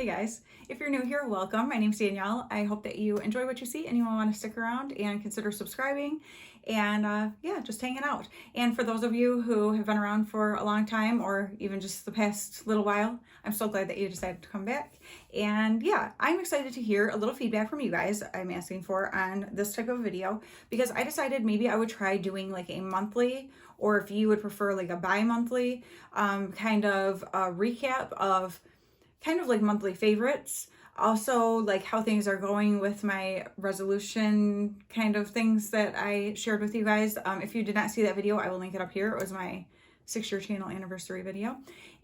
guys, if you're new here, welcome. My name's Danielle. I hope that you enjoy what you see and you want to stick around and consider subscribing and yeah, just hanging out. And for those of you who have been around for a long time or even just the past little while, I'm so glad that you decided to come back. And yeah, I'm excited to hear a little feedback from you guys I'm asking for on this type of video, because I decided maybe I would try doing like a monthly, or if you would prefer like a bi-monthly kind of a recap of kind of like monthly favorites. Also, like how things are going with my resolution kind of things that I shared with you guys. If you did not see that video, I will link it up here. It was my 6-year channel anniversary video.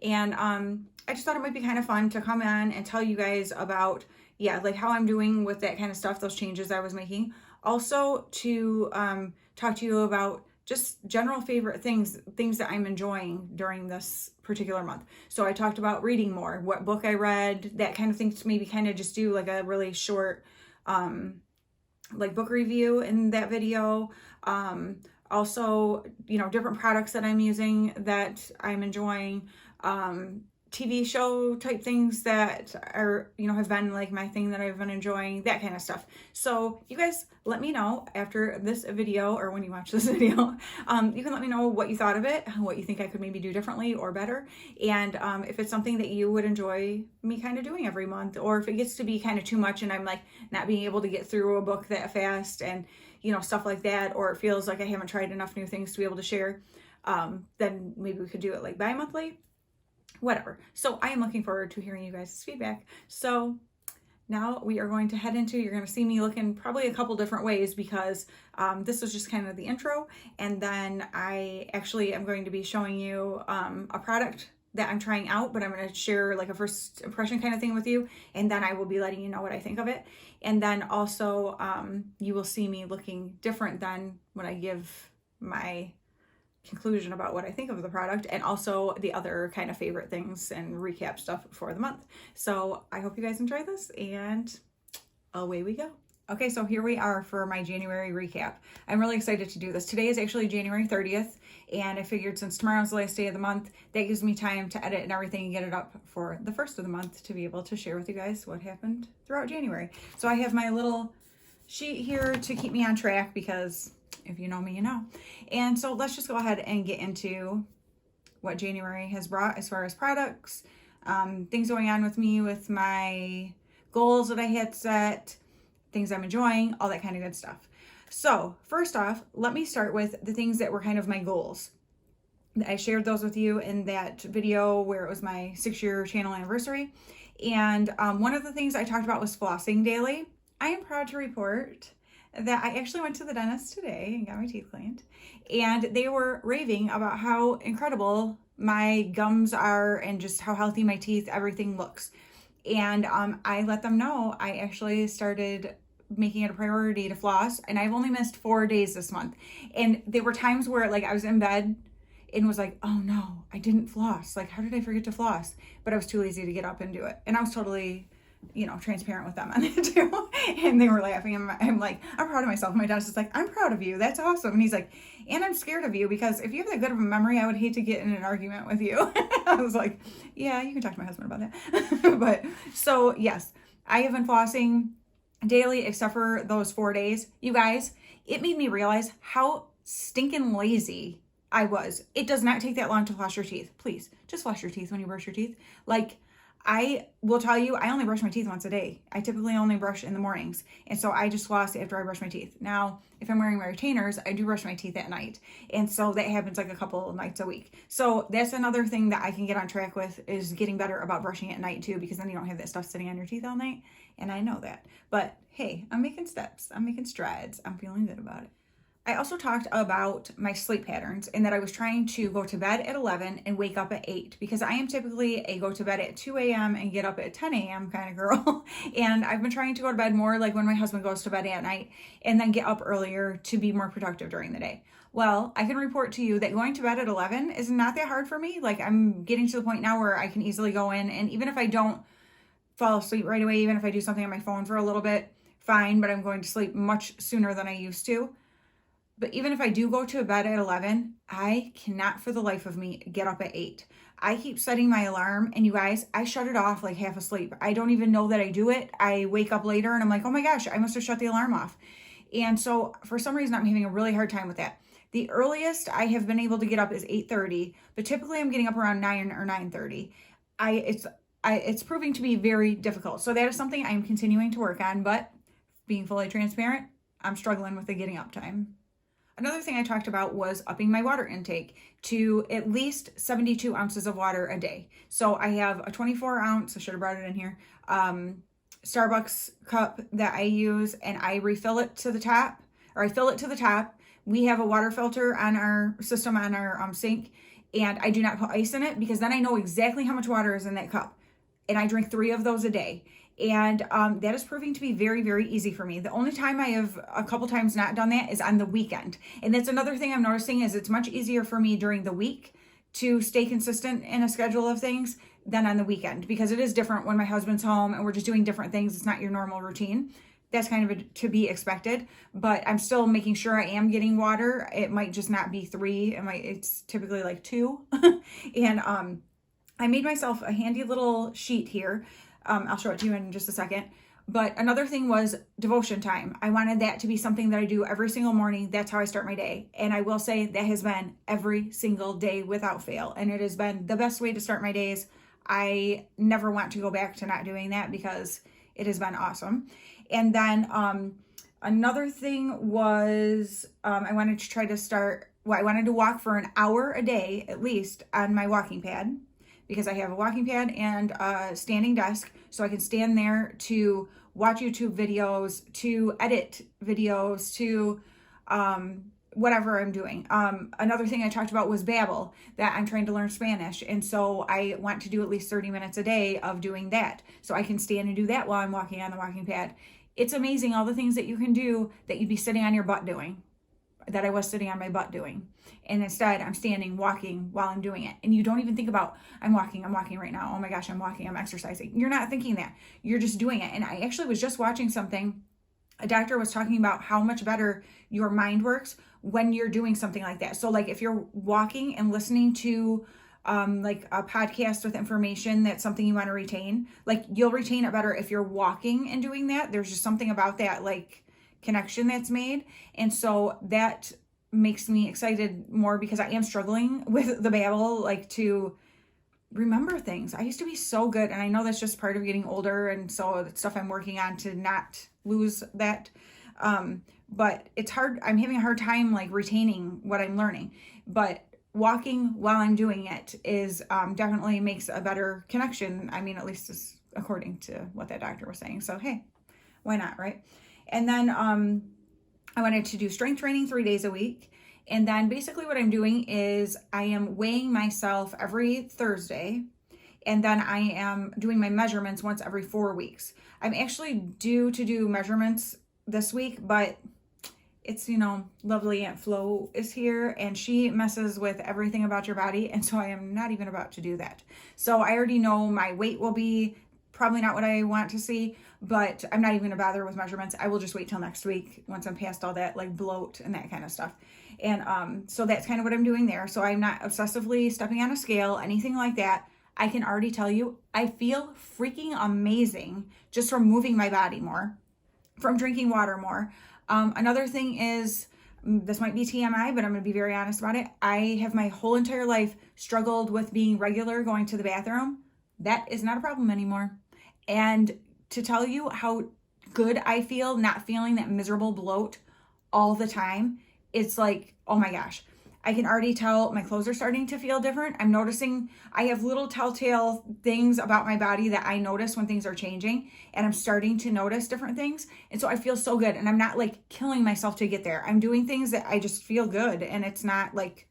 And I just thought it might be kind of fun to come on and tell you guys about, yeah, like how I'm doing with that kind of stuff, those changes I was making. Also to talk to you about just general favorite things that I'm enjoying during this particular month. So I talked about reading more, what book I read, that kind of thing, to maybe kind of just do like a really short like book review in that video. Also, you know, different products that I'm using that I'm enjoying, TV show type things that are, you know, have been like my thing that I've been enjoying, that kind of stuff. So you guys let me know after this video, or when you watch this video, you can let me know what you thought of it, what you think I could maybe do differently or better. And if it's something that you would enjoy me kind of doing every month, or if it gets to be kind of too much and I'm like not being able to get through a book that fast and, you know, stuff like that, or it feels like I haven't tried enough new things to be able to share, then maybe we could do it like bi-monthly. Whatever. So I am looking forward to hearing you guys' feedback. So now we are going to head into, you're going to see me looking probably a couple different ways, because this was just kind of the intro. And then I actually am going to be showing you a product that I'm trying out, but I'm going to share like a first impression kind of thing with you. And then I will be letting you know what I think of it. And then also you will see me looking different than when I give my conclusion about what I think of the product, and also the other kind of favorite things and recap stuff for the month. So I hope you guys enjoy this, and away we go. Okay, so here we are for my January recap. I'm really excited to do this. Today is actually January 30th, and I figured since tomorrow's the last day of the month, that gives me time to edit and everything and get it up for the first of the month to be able to share with you guys what happened throughout January. So I have my little sheet here to keep me on track, because if you know me, you know. And so let's just go ahead and get into what January has brought as far as products, things going on with me, with my goals that I had set, things I'm enjoying, all that kind of good stuff. So first off, let me start with the things that were kind of my goals. I shared those with you in that video where it was my 6-year channel anniversary. And one of the things I talked about was flossing daily. I am proud to report that I actually went to the dentist today and got my teeth cleaned, and they were raving about how incredible my gums are and just how healthy my teeth, everything looks. And I let them know I actually started making it a priority to floss, and I've only missed 4 days this month. And there were times where like I was in bed and was like, oh no, I didn't floss. Like, how did I forget to floss? But I was too lazy to get up and do it. And I was totally, you know, transparent with them on it too. And they were laughing. And I'm like, I'm proud of myself. My dad's just like, I'm proud of you. That's awesome. And he's like, and I'm scared of you, because if you have that good of a memory, I would hate to get in an argument with you. I was like, yeah, you can talk to my husband about that. But so yes, I have been flossing daily except for those 4 days. You guys, it made me realize how stinking lazy I was. It does not take that long to floss your teeth. Please just floss your teeth when you brush your teeth. Like, I will tell you, I only brush my teeth once a day. I typically only brush in the mornings. And so I just floss after I brush my teeth. Now, if I'm wearing my retainers, I do brush my teeth at night. And so that happens like a couple of nights a week. So that's another thing that I can get on track with, is getting better about brushing at night too, because then you don't have that stuff sitting on your teeth all night. And I know that. But hey, I'm making steps. I'm making strides. I'm feeling good about it. I also talked about my sleep patterns, and that I was trying to go to bed at 11 and wake up at 8, because I am typically a go to bed at 2 a.m. and get up at 10 a.m. kind of girl. And I've been trying to go to bed more like when my husband goes to bed at night, and then get up earlier to be more productive during the day. Well, I can report to you that going to bed at 11 is not that hard for me. Like, I'm getting to the point now where I can easily go in, and even if I don't fall asleep right away, even if I do something on my phone for a little bit, fine, but I'm going to sleep much sooner than I used to. But even if I do go to bed at 11, I cannot for the life of me get up at 8. I keep setting my alarm, and you guys, I shut it off like half asleep. I don't even know that I do it. I wake up later and I'm like, oh my gosh, I must have shut the alarm off. And so for some reason, I'm having a really hard time with that. The earliest I have been able to get up is 8:30, but typically I'm getting up around 9 or 9:30. It's proving to be very difficult. So that is something I'm continuing to work on, but being fully transparent, I'm struggling with the getting up time. Another thing I talked about was upping my water intake to at least 72 ounces of water a day. So I have a 24 ounce, I should have brought it in here, Starbucks cup that I use, and I refill it to the top, or I fill it to the top. We have a water filter on our system on our sink, and I do not put ice in it because then I know exactly how much water is in that cup. And I drink 3 of those a day. And that is proving to be very, very easy for me. The only time I have a couple times not done that is on the weekend. And that's another thing I'm noticing is it's much easier for me during the week to stay consistent in a schedule of things than on the weekend, because it is different when my husband's home and we're just doing different things. It's not your normal routine. That's kind of to be expected, but I'm still making sure I am getting water. It might just not be 3. It's typically like 2. And I made myself a handy little sheet here. I'll show it to you in just a second. But another thing was devotion time. I wanted that to be something that I do every single morning. That's how I start my day. And I will say that has been every single day without fail. And it has been the best way to start my days. I never want to go back to not doing that because it has been awesome. And then another thing was I wanted to try to start, I wanted to walk for an hour a day at least on my walking pad, because I have a walking pad and a standing desk, so I can stand there to watch YouTube videos, to edit videos, to whatever I'm doing. Another thing I talked about was Babbel, that I'm trying to learn Spanish, and so I want to do at least 30 minutes a day of doing that, so I can stand and do that while I'm walking on the walking pad. It's amazing all the things that you can do that you'd be sitting on your butt doing, that I was sitting on my butt doing. And instead I'm standing, walking while I'm doing it. And you don't even think about, I'm walking right now. Oh my gosh, I'm walking, I'm exercising. You're not thinking that. You're just doing it. And I actually was just watching something. A doctor was talking about how much better your mind works when you're doing something like that. So like if you're walking and listening to like a podcast with information that's something you want to retain, like you'll retain it better if you're walking and doing that. There's just something about that like connection that's made. And so that makes me excited more, because I am struggling with the Babbel, like to remember things. I used to be so good, and I know that's just part of getting older, and so it's stuff I'm working on to not lose that. But it's hard. I'm having a hard time like retaining what I'm learning. But walking while I'm doing it is definitely makes a better connection. I mean, at least according to what that doctor was saying. So hey, why not, right? And then I wanted to do strength training 3 days a week. And then basically what I'm doing is I am weighing myself every Thursday. And then I am doing my measurements once every 4 weeks. I'm actually due to do measurements this week, but it's, lovely Aunt Flo is here and she messes with everything about your body. And so I am not even about to do that. So I already know my weight will be probably not what I want to see, but I'm not even gonna bother with measurements. I will just wait till next week once I'm past all that like bloat and that kind of stuff. And so that's kind of what I'm doing there. So I'm not obsessively stepping on a scale, anything like that. I can already tell you, I feel freaking amazing just from moving my body more, from drinking water more. Another thing is, this might be TMI, but I'm going to be very honest about it. I have my whole entire life struggled with being regular going to the bathroom. That is not a problem anymore. And to tell you how good I feel not feeling that miserable bloat all the time, it's like, oh my gosh. I can already tell my clothes are starting to feel different. I'm noticing I have little telltale things about my body that I notice when things are changing, and I'm starting to notice different things. And so I feel so good, and I'm not like killing myself to get there. I'm doing things that I just feel good, and it's not like,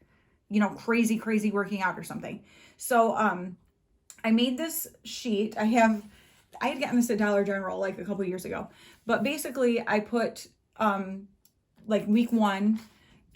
crazy working out or something. So I made this sheet. I had gotten this at Dollar General like a couple years ago, but basically I put like week 1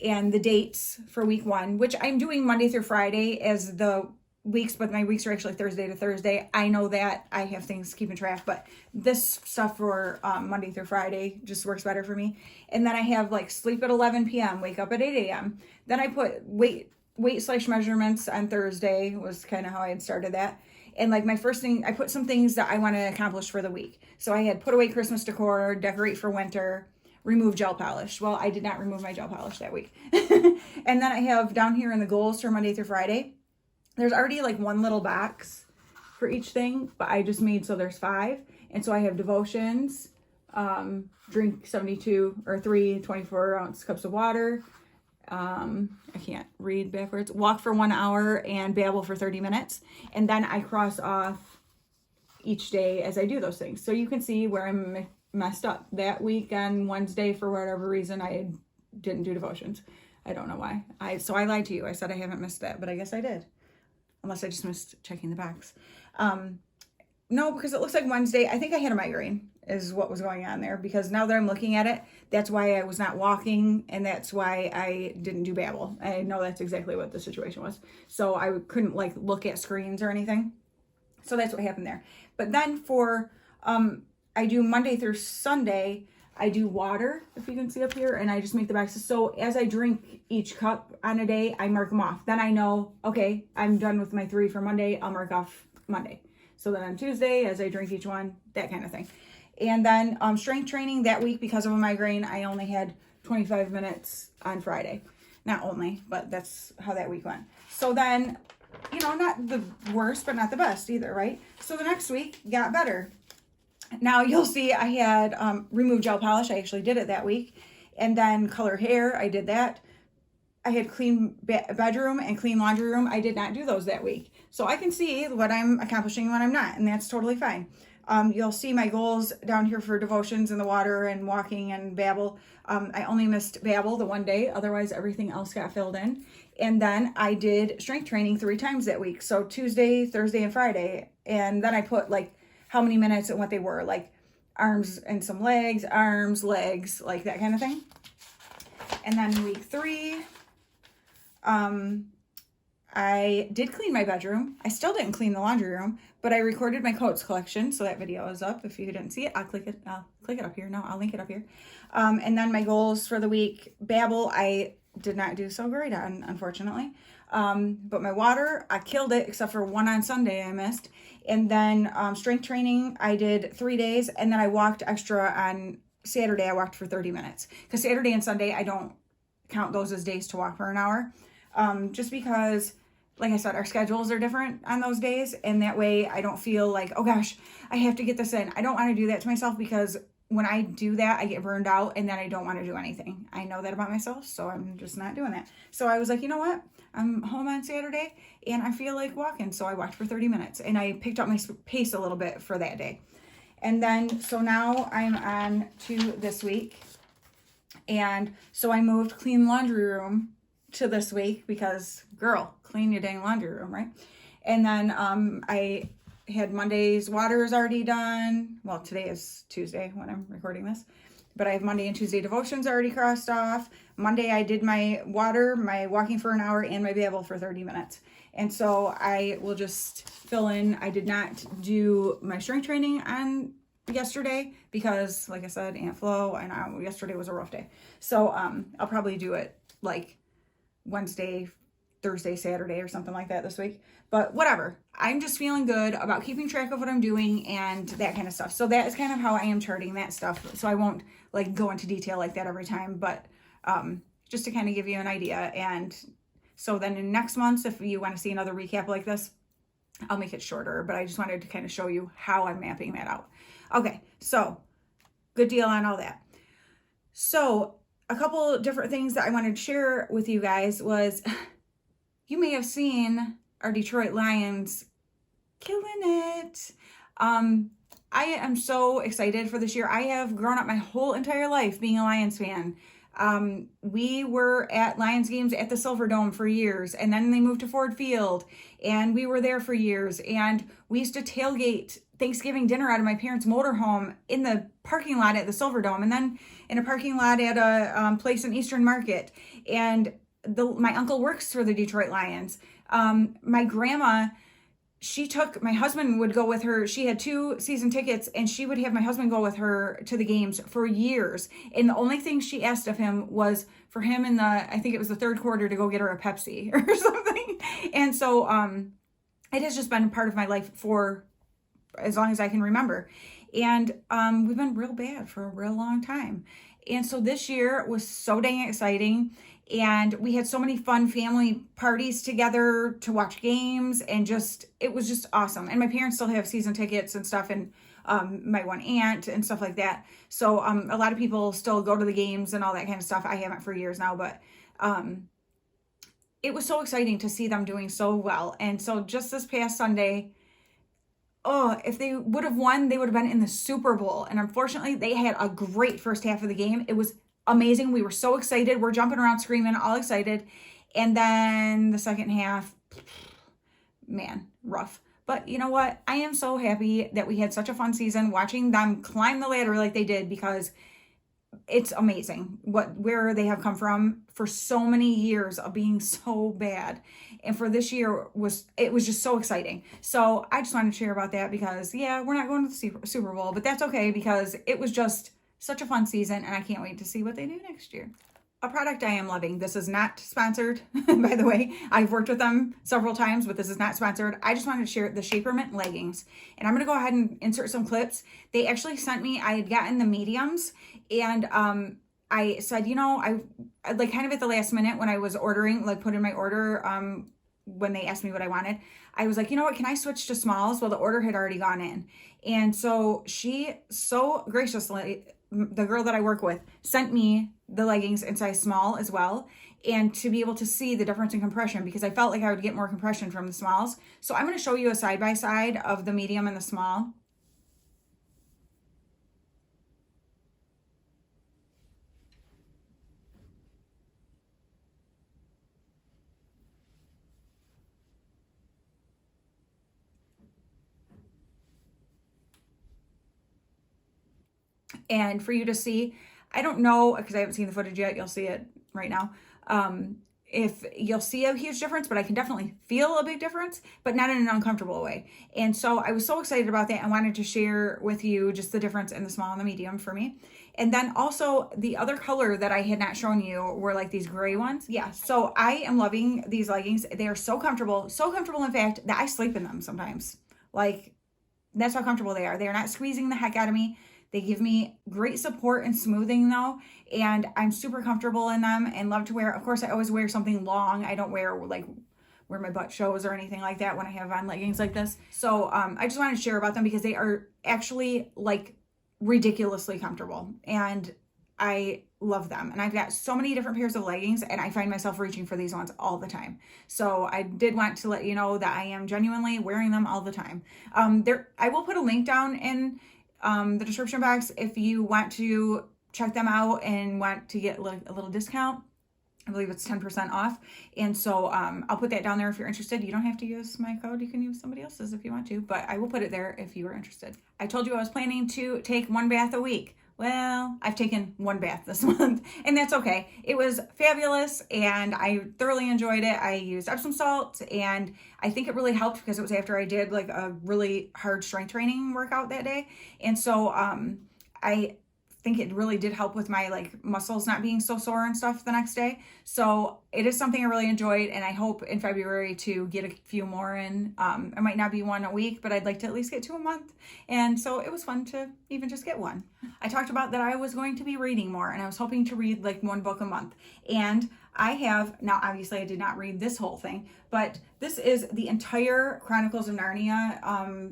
and the dates for week 1, which I'm doing Monday through Friday as the weeks, but my weeks are actually Thursday to Thursday. I know that I have things keeping track, but this stuff for Monday through Friday just works better for me. And then I have like sleep at 11 p.m., wake up at 8 a.m. Then I put weight / measurements on Thursday was kind of how I had started that. And like my first thing, I put some things that I want to accomplish for the week. So I had put away Christmas decor, decorate for winter, remove gel polish. Well, I did not remove my gel polish that week. And then I have down here in the goals for Monday through Friday, there's already like one little box for each thing, but I just made so there's 5. And so I have devotions, drink 72 or 3 24-ounce cups of water. I can't read backwards. Walk for 1 hour and babble for 30 minutes. And then I cross off each day as I do those things. So you can see where I'm messed up. That week on Wednesday, for whatever reason, I didn't do devotions. I don't know why. So I lied to you. I said I haven't missed that, but I guess I did. Unless I just missed checking the box. No, because it looks like Wednesday, I think I had a migraine is what was going on there, because now that I'm looking at it, that's why I was not walking, and that's why I didn't do babble. I know that's exactly what the situation was. So I couldn't like look at screens or anything. So that's what happened there. But then for, I do Monday through Sunday, I do water, if you can see up here, and I just make the boxes. So as I drink each cup on a day, I mark them off. Then I know, okay, I'm done with my 3 for Monday. I'll mark off Monday. So then on Tuesday, as I drink each one, that kind of thing. And then strength training that week, because of a migraine, I only had 25 minutes on Friday. Not only, but that's how that week went. So then, you know, not the worst, but not the best either, right? So the next week got better. Now you'll see I had removed gel polish. I actually did it that week. And then color hair, I did that. I had clean bedroom and clean laundry room. I did not do those that week. So I can see what I'm accomplishing and what I'm not, and that's totally fine. You'll see my goals down here for devotions and the water and walking and babble. I only missed babble the one day. Otherwise, everything else got filled in. And then I did strength training 3 times that week. So Tuesday, Thursday, and Friday. And then I put like how many minutes and what they were, like arms and some legs, arms, legs, like that kind of thing. And then week 3, I did clean my bedroom. I still didn't clean the laundry room, but I recorded my coats collection. So that video is up. If you didn't see it, I'll click it up here. No, I'll link it up here. And then my goals for the week, babble, I did not do so great on, unfortunately. But my water, I killed it, except for one on Sunday I missed. And then strength training, I did 3 days. And then I walked extra on Saturday. I walked for 30 minutes. Because Saturday and Sunday, I don't count those as days to walk for an hour. Just because, like I said, our schedules are different on those days. And that way I don't feel like, oh gosh, I have to get this in. I don't want to do that to myself, because when I do that, I get burned out and then I don't want to do anything. I know that about myself, so I'm just not doing that. So I was like, you know what? I'm home on Saturday and I feel like walking. So I walked for 30 minutes and I picked up my pace a little bit for that day. And then, so now I'm on to this week. And so I moved clean laundry room to this week because, girl, clean your dang laundry room, right? And then I had Monday's water is already done. Well, today is Tuesday when I'm recording this, but I have Monday and Tuesday devotions already crossed off. Monday I did my water, my walking for an hour, and my babble for 30 minutes. And so I will just fill in. I did not do my strength training on yesterday because, like I said, Aunt Flo, and yesterday was a rough day. So I'll probably do it like Wednesday, Thursday, Saturday, or something like that this week. But whatever. I'm just feeling good about keeping track of what I'm doing and that kind of stuff. So that is kind of how I am charting that stuff. So I won't like go into detail like that every time, but just to kind of give you an idea. And so then in next month, if you want to see another recap like this, I'll make it shorter, but I just wanted to kind of show you how I'm mapping that out. Okay, so good deal on all that. So a couple different things that I wanted to share with you guys was, you may have seen our Detroit Lions killing it. I am so excited for this year. I have grown up my whole entire life being a Lions fan. We were at Lions games at the Silverdome for years, and then they moved to Ford Field, and we were there for years. And we used to tailgate Thanksgiving dinner out of my parents' motorhome in the parking lot at the Silverdome, and then in a parking lot at a place in Eastern Market. And my uncle works for the Detroit Lions. My grandma, my husband would go with her. She had 2 season tickets, and she would have my husband go with her to the games for years. And the only thing she asked of him was for him in I think it was the 3rd quarter, to go get her a Pepsi or something. And so it has just been a part of my life for as long as I can remember. And we've been real bad for a real long time. And so this year was so dang exciting. And we had so many fun family parties together to watch games, and it was just awesome. And my parents still have season tickets and stuff, and my one aunt and stuff like that. So a lot of people still go to the games and all that kind of stuff. I haven't for years now, but it was so exciting to see them doing so well. And so just this past Sunday, if they would have won, they would have been in the Super Bowl. And unfortunately, they had a great first half of the game. It was amazing. We were so excited. We're jumping around, screaming, all excited. And then the second half, man, rough. But you know what? I am so happy that we had such a fun season watching them climb the ladder like they did, because it's amazing where they have come from for so many years of being so bad. And for this year, it was just so exciting. So I just wanted to share about that, because yeah, we're not going to the Super Bowl, but that's okay, because it was just such a fun season, and I can't wait to see what they do next year. A product I am loving. This is not sponsored, by the way. I've worked with them several times, but this is not sponsored. I just wanted to share the Shaper Mint leggings. And I'm going to go ahead and insert some clips. They actually sent me, I had gotten the mediums, and I said, I like kind of at the last minute when I was ordering, like put in my order, when they asked me what I wanted, I was like, you know what, can I switch to smalls? Well, the order had already gone in. And so she so graciously, the girl that I work with, sent me the leggings in size small as well, and to be able to see the difference in compression, because I felt like I would get more compression from the smalls. So I'm going to show you a side-by-side of the medium and the small. And for you to see, I don't know, because I haven't seen the footage yet, you'll see it right now, if you'll see a huge difference, but I can definitely feel a big difference, but not in an uncomfortable way. And so I was so excited about that and wanted to share with you just the difference in the small and the medium for me. And then also the other color that I had not shown you were like these gray ones. Yeah, so I am loving these leggings. They are so comfortable in fact that I sleep in them sometimes. Like, that's how comfortable they are. They are not squeezing the heck out of me. They give me great support and smoothing though, and I'm super comfortable in them and love to wear. Of course, I always wear something long. I don't wear like where my butt shows or anything like that when I have on leggings like this. So I just wanted to share about them because they are actually like ridiculously comfortable, and I love them. And I've got so many different pairs of leggings, and I find myself reaching for these ones all the time. So I did want to let you know that I am genuinely wearing them all the time. I will put a link down in the description box if you want to check them out and want to get like a little discount. I believe it's 10% off. And so I'll put that down there if you're interested. You don't have to use my code. You can use somebody else's if you want to, but I will put it there if you are interested. I told you I was planning to take 1 bath a week. Well, I've taken 1 bath this month, and that's okay. It was fabulous, and I thoroughly enjoyed it. I used Epsom salt, and I think it really helped because it was after I did like a really hard strength training workout that day. And so I think it really did help with my like muscles not being so sore and stuff the next day. So it is something I really enjoyed, and I hope in February to get a few more in. I might not be 1 a week, but I'd like to at least get 2 a month. And so it was fun to even just get 1. I talked about that I was going to be reading more, and I was hoping to read like 1 book a month. And I have, now obviously I did not read this whole thing, but this is the entire Chronicles of Narnia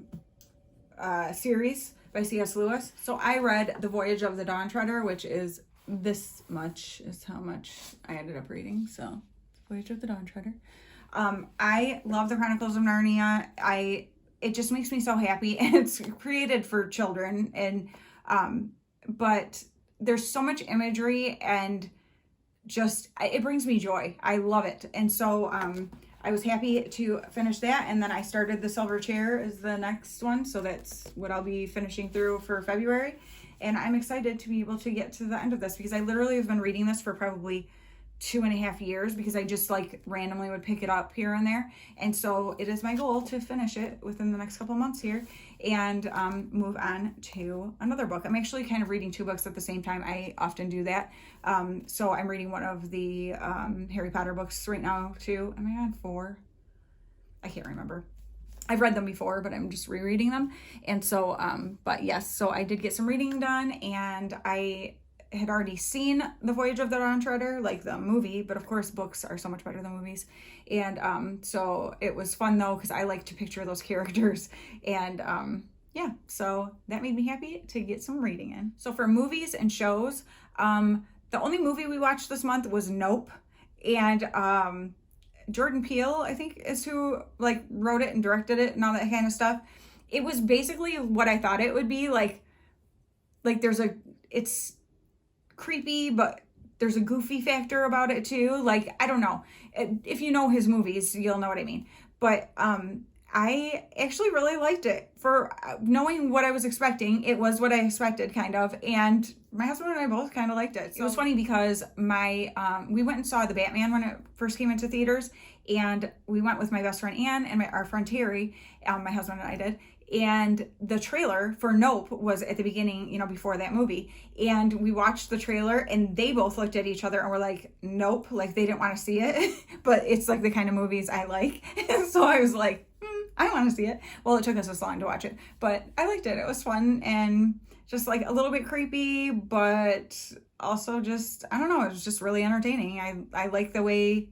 series by C.S. Lewis. So I read The Voyage of the Dawn Treader, which is this much, is how much I ended up reading. So Voyage of the Dawn Treader. I love the Chronicles of Narnia. It just makes me so happy, and it's created for children, and but there's so much imagery, and just it brings me joy. I love it. And so I was happy to finish that, and then I started The Silver Chair is the next one, so that's what I'll be finishing through for February. And I'm excited to be able to get to the end of this because I literally have been reading this for probably 2.5 years because I just like randomly would pick it up here and there. And so it is my goal to finish it within the next couple months here and move on to another book. I'm actually kind of reading 2 books at the same time. I often do that. So I'm reading one of the Harry Potter books right now too. Am I on 4? I can't remember. I've read them before, but I'm just rereading them. And so, but yes, so I did get some reading done, and I had already seen The Voyage of the Dawn Treader, like the movie, but of course books are so much better than movies. And so it was fun though, because I like to picture those characters. And yeah, so that made me happy to get some reading in. So for movies and shows, the only movie we watched this month was Nope. And Jordan Peele, I think, is who like wrote it and directed it and all that kind of stuff. It was basically what I thought it would be. Like it's creepy, but there's a goofy factor about it too. Like, I don't know. If you know his movies, you'll know what I mean. But I actually really liked it. For knowing what I was expecting, it was what I expected, kind of. And my husband and I both kind of liked it. So it was funny because we went and saw The Batman when it first came into theaters. And we went with my best friend Anne and our friend Terry, my husband and I did. And the trailer for Nope was at the beginning, you know, before that movie. And we watched the trailer and they both looked at each other and were like, nope, like they didn't want to see it. But it's like the kind of movies I like. And so I was like, I want to see it. Well, it took us this long to watch it, but I liked it. It was fun and just like a little bit creepy, but also just, I don't know, it was just really entertaining. I like the way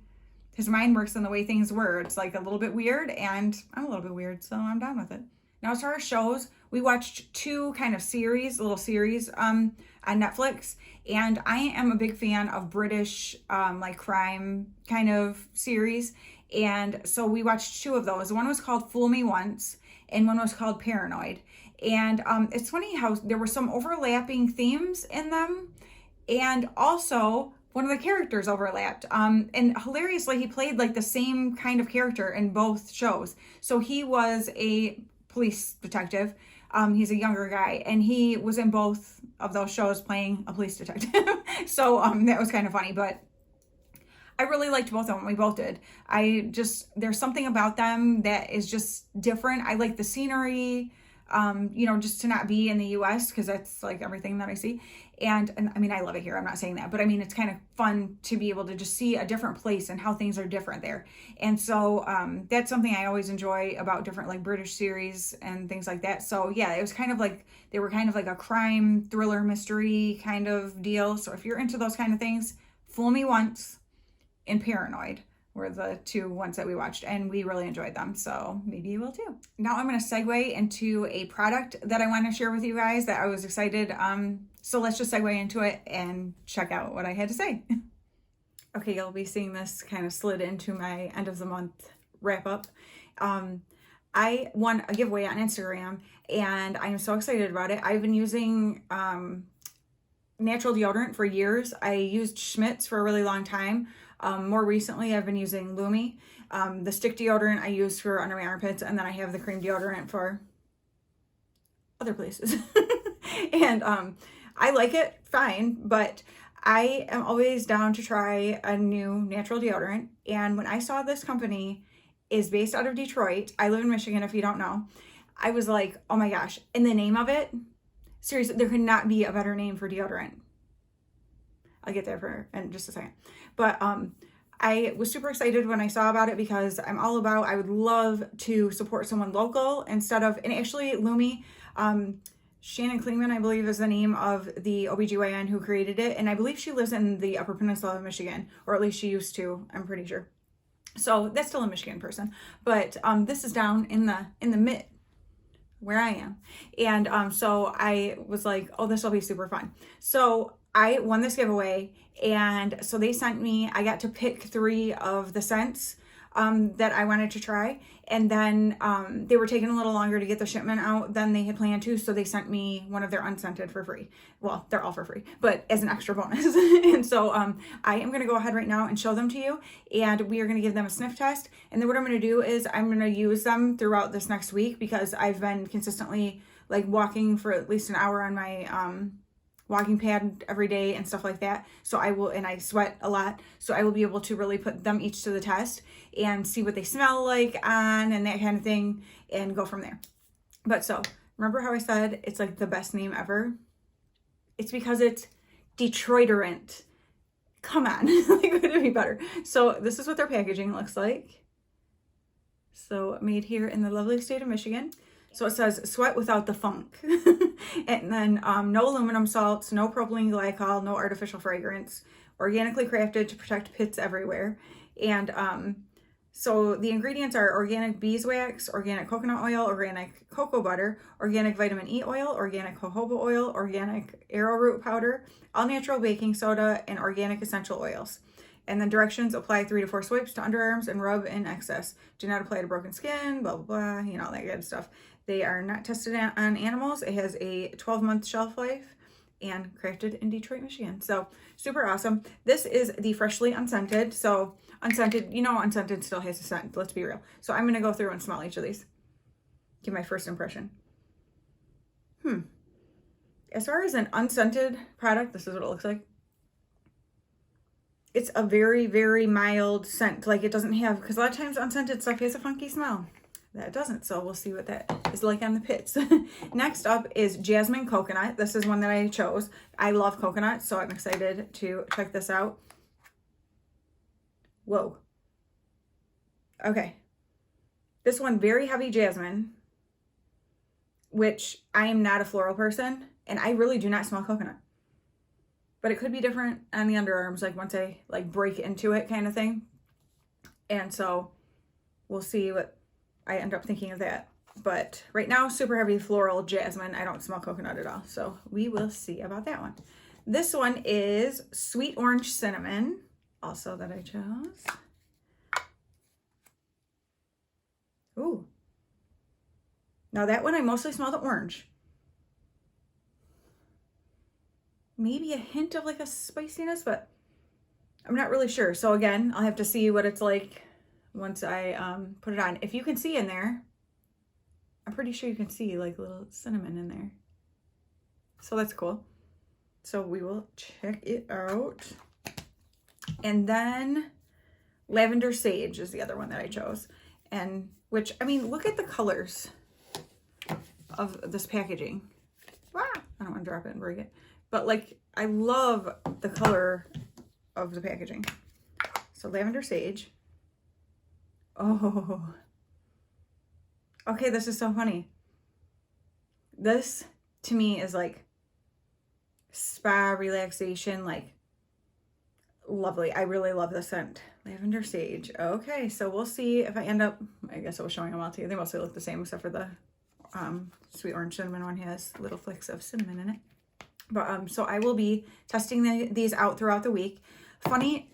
his mind works and the way things were. It's like a little bit weird, and I'm a little bit weird, so I'm down with it. Now, as far as shows, we watched 2 kind of little series on Netflix, and I am a big fan of British like crime kind of series, and so we watched 2 of those. One was called Fool Me Once, and one was called Paranoid. And it's funny how there were some overlapping themes in them, and also one of the characters overlapped. And hilariously, he played like the same kind of character in both shows. So he was a police detective. He's a younger guy, and he was in both of those shows playing a police detective. So that was kind of funny, but I really liked both of them. We both did. There's something about them that is just different. I like the scenery, you know, just to not be in the US, because that's like everything that I see. And I mean, I love it here. I'm not saying that, but I mean, it's kind of fun to be able to just see a different place and how things are different there. And so that's something I always enjoy about different like British series and things like that. So yeah, it was kind of like, they were kind of like a crime thriller mystery kind of deal. So if you're into those kind of things, Fool Me Once and Paranoid were the 2 ones that we watched, and we really enjoyed them. So maybe you will too. Now I'm going to segue into a product that I want to share with you guys that I was excited. So let's just segue into it and check out what I had to say. Okay, you'll be seeing this kind of slid into my end of the month wrap up. I won a giveaway on Instagram, and I'm so excited about it. I've been using natural deodorant for years. I used Schmidt's for a really long time. More recently, I've been using Lumi. The stick deodorant I use for under my armpits, and then I have the cream deodorant for other places. And I like it fine, but I am always down to try a new natural deodorant. And when I saw this company is based out of Detroit, I live in Michigan if you don't know, I was like, oh my gosh. And the name of it, seriously, there could not be a better name for deodorant. I'll get there in just a second. But I was super excited when I saw about it, because I would love to support someone local instead of, and actually Lumi, Shannon Klingman, I believe, is the name of the OBGYN who created it. And I believe she lives in the Upper Peninsula of Michigan, or at least she used to, I'm pretty sure. So that's still a Michigan person. But this is down in the mid, where I am. And so I was like, oh, this will be super fun. So I won this giveaway, and so they sent me, I got to pick 3 of the scents that I wanted to try. And then they were taking a little longer to get the shipment out than they had planned to, so they sent me one of their unscented for free. Well, they're all for free, but as an extra bonus. And so I am going to go ahead right now and show them to you, and we are going to give them a sniff test. And then what I'm going to do is I'm going to use them throughout this next week, because I've been consistently like walking for at least an hour on my walking pad every day and stuff like that. So I will, and I sweat a lot. So I will be able to really put them each to the test and see what they smell like on and that kind of thing and go from there. But so remember how I said it's like the best name ever? It's because it's Detroiterant. Come on, like, could it be better? So this is what their packaging looks like. So made here in the lovely state of Michigan. So it says sweat without the funk. And then no aluminum salts, no propylene glycol, no artificial fragrance, organically crafted to protect pits everywhere. And so the ingredients are organic beeswax, organic coconut oil, organic cocoa butter, organic vitamin E oil, organic jojoba oil, organic arrowroot powder, all natural baking soda, and organic essential oils. And then directions: apply 3 to 4 swipes to underarms and rub in excess. Do not apply to broken skin, blah, blah, blah, you know, that good stuff. They are not tested on animals. It has a 12-month shelf life and crafted in Detroit, Michigan. So super awesome. This is the freshly unscented. So unscented, you know, unscented still has a scent. Let's be real. So I'm going to go through and smell each of these. Give my first impression. As far as an unscented product, this is what it looks like. It's a very, very mild scent. Like, it doesn't have, because a lot of times unscented stuff has a funky smell. That doesn't, so we'll see what that is like on the pits. Next up is Jasmine Coconut. This is one that I chose. I love coconut, so I'm excited to check this out. Whoa. Okay. This one, very heavy jasmine, which I am not a floral person, and I really do not smell coconut. But it could be different on the underarms, like once I like break into it kind of thing. And so we'll see what I end up thinking of that. But right now, super heavy floral jasmine. I don't smell coconut at all. So we will see about that one. This one is Sweet Orange Cinnamon, also that I chose. Ooh. Now that one, I mostly smell the orange. Maybe a hint of like a spiciness, but I'm not really sure. So again, I'll have to see what it's like once I put it on. If you can see in there, I'm pretty sure you can see like a little cinnamon in there. So that's cool. So we will check it out. And then Lavender Sage is the other one that I chose. And which, I mean, look at the colors of this packaging. Ah, I don't want to drop it and break it. But like, I love the color of the packaging. So Lavender Sage. Oh. Okay, this is so funny. This to me is like spa relaxation, like lovely. I really love the scent. Lavender Sage. Okay, so we'll see if I end up, I guess I was showing them all to you. They mostly look the same except for the Sweet Orange Cinnamon one has little flicks of cinnamon in it. But so I will be testing these out throughout the week. Funny,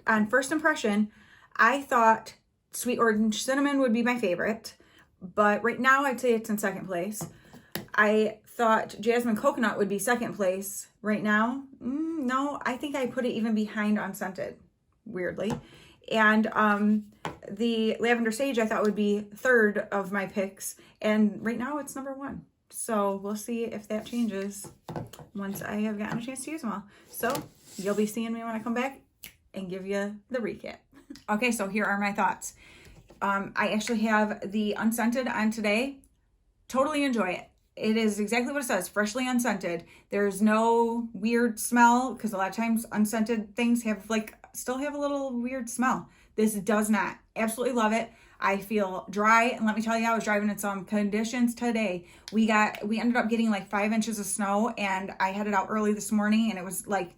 on first impression, I thought Sweet Orange Cinnamon would be my favorite, but right now I'd say it's in second place. I thought Jasmine Coconut would be second place. Right now, no, I think I put it even behind Unscented, weirdly. And the Lavender Sage I thought would be third of my picks, and right now it's number 1. So we'll see if that changes once I have gotten a chance to use them all. So you'll be seeing me when I come back and give you the recap. Okay, so here are my thoughts. I actually have the unscented on today. Totally enjoy it. It is exactly what it says, freshly unscented. There's no weird smell, because a lot of times unscented things have still have a little weird smell. This does not. Absolutely love it. I feel dry, and let me tell you, I was driving in some conditions today. We ended up getting like 5 inches of snow, and I headed out early this morning, and it was like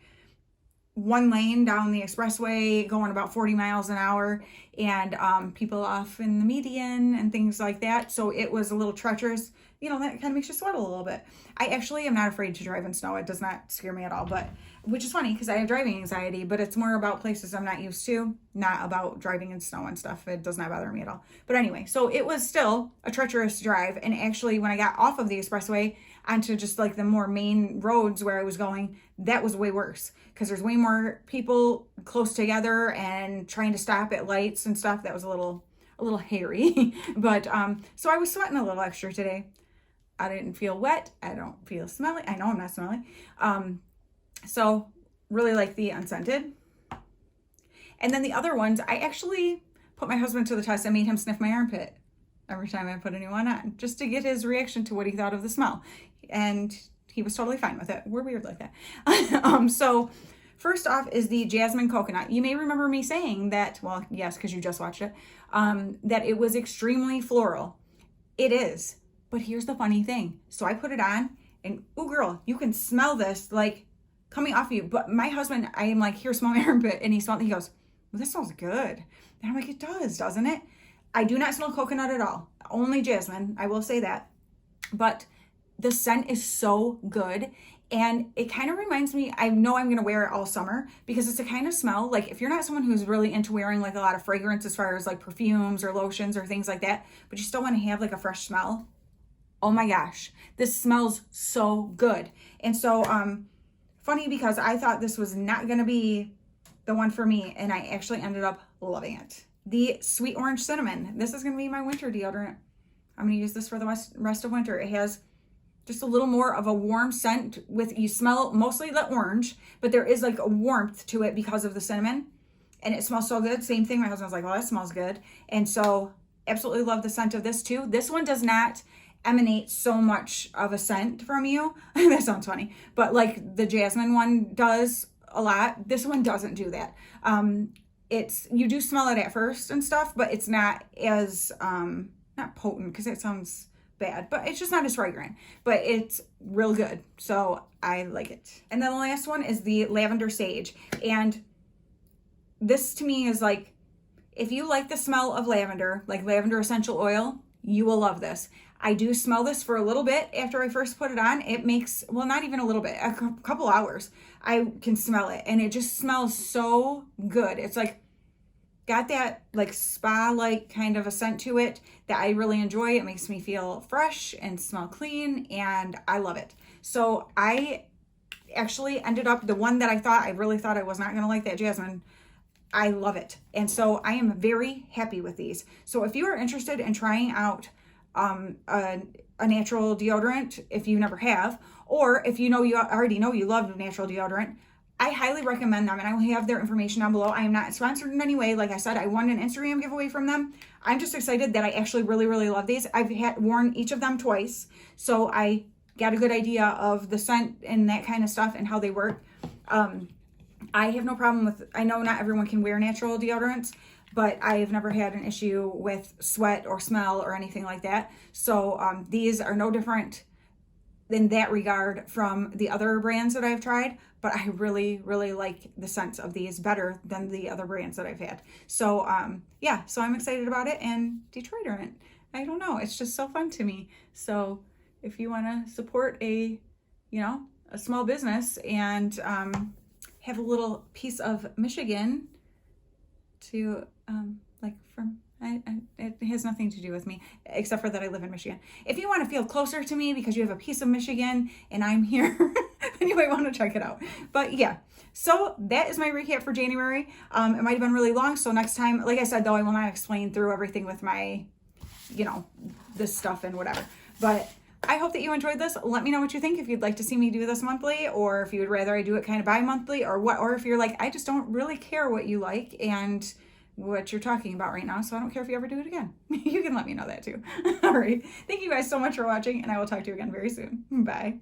one lane down the expressway going about 40 miles an hour, and people off in the median and things like that. So it was a little treacherous. You know, that kind of makes you sweat a little bit. I actually am not afraid to drive in snow. It does not scare me at all, but which is funny because I have driving anxiety, but it's more about places I'm not used to, not about driving in snow and stuff. It does not bother me at all. But anyway, so it was still a treacherous drive. And actually, when I got off of the expressway onto just like the more main roads where I was going, that was way worse because there's way more people close together and trying to stop at lights and stuff. That was a little hairy. But so I was sweating a little extra today. I didn't feel wet. I don't feel smelly. I know I'm not smelly. So really like the unscented. And then the other ones, I actually put my husband to the test. I made him sniff my armpit every time I put a new one on, just to get his reaction to what he thought of the smell. And he was totally fine with it. We're weird like that. So first off is the Jasmine Coconut. You may remember me saying that, well, yes, because you just watched it, that it was extremely floral. It is. But here's the funny thing. So I put it on and, oh girl, you can smell this like coming off of you. But my husband, I am like, here, smell my armpit. And he smelled it. He goes, well, this smells good. And I'm like, it does, doesn't it? I do not smell coconut at all. Only jasmine. I will say that. But the scent is so good. And it kind of reminds me, I know I'm going to wear it all summer because it's a kind of smell. Like if you're not someone who's really into wearing like a lot of fragrance as far as like perfumes or lotions or things like that, but you still want to have like a fresh smell. Oh my gosh, this smells so good. And so, funny because I thought this was not going to be the one for me, and I actually ended up loving it. The Sweet Orange Cinnamon. This is going to be my winter deodorant. I'm going to use this for the rest of winter. It has just a little more of a warm scent with, you smell mostly the orange, but there is like a warmth to it because of the cinnamon, and it smells so good. Same thing. My husband was like, well, that smells good. And so absolutely love the scent of this too. This one does not emanate so much of a scent from you. That sounds funny, but like the jasmine one does a lot. This one doesn't do that. You do smell it at first and stuff, but it's not as not potent, because that sounds bad, but it's just not as fragrant, but it's real good. So I like it. And then the last one is the Lavender Sage. And this to me is like, if you like the smell of lavender, like lavender essential oil, you will love this. I do smell this for a little bit after I first put it on. It makes, well, not even a little bit, a couple hours, I can smell it. And it just smells so good. It's like, got that like spa-like kind of a scent to it that I really enjoy. It makes me feel fresh and smell clean, and I love it. So I actually ended up, the one that I really thought I was not going to like, that jasmine, I love it. And so I am very happy with these. So if you are interested in trying out a natural deodorant, if you never have, or if you already know you love natural deodorant, I highly recommend them, and I will have their information down below. I am not sponsored in any way. Like I said, I won an Instagram giveaway from them. I'm just excited that I actually really, really love these. I've worn each of them twice, so I got a good idea of the scent and that kind of stuff and how they work. I have no problem with, I know not everyone can wear natural deodorants, but I have never had an issue with sweat or smell or anything like that. So these are no different in that regard from the other brands that I've tried, but I really, really like the scents of these better than the other brands that I've had. So yeah, so I'm excited about it, and Detroiterant, I don't know, it's just so fun to me. So if you want to support a small business and have a little piece of Michigan to it has nothing to do with me except for that I live in Michigan. If you want to feel closer to me because you have a piece of Michigan and I'm here, then you might want to check it out. But yeah, so that is my recap for January. It might have been really long, so next time, like I said, though, I will not explain through everything with my, this stuff and whatever. But I hope that you enjoyed this. Let me know what you think, if you'd like to see me do this monthly, or if you would rather I do it kind of bi-monthly, or if you're like, I just don't really care what you like and what you're talking about right now, so I don't care if you ever do it again. You can let me know that too. All right. Thank you guys so much for watching, and I will talk to you again very soon. Bye.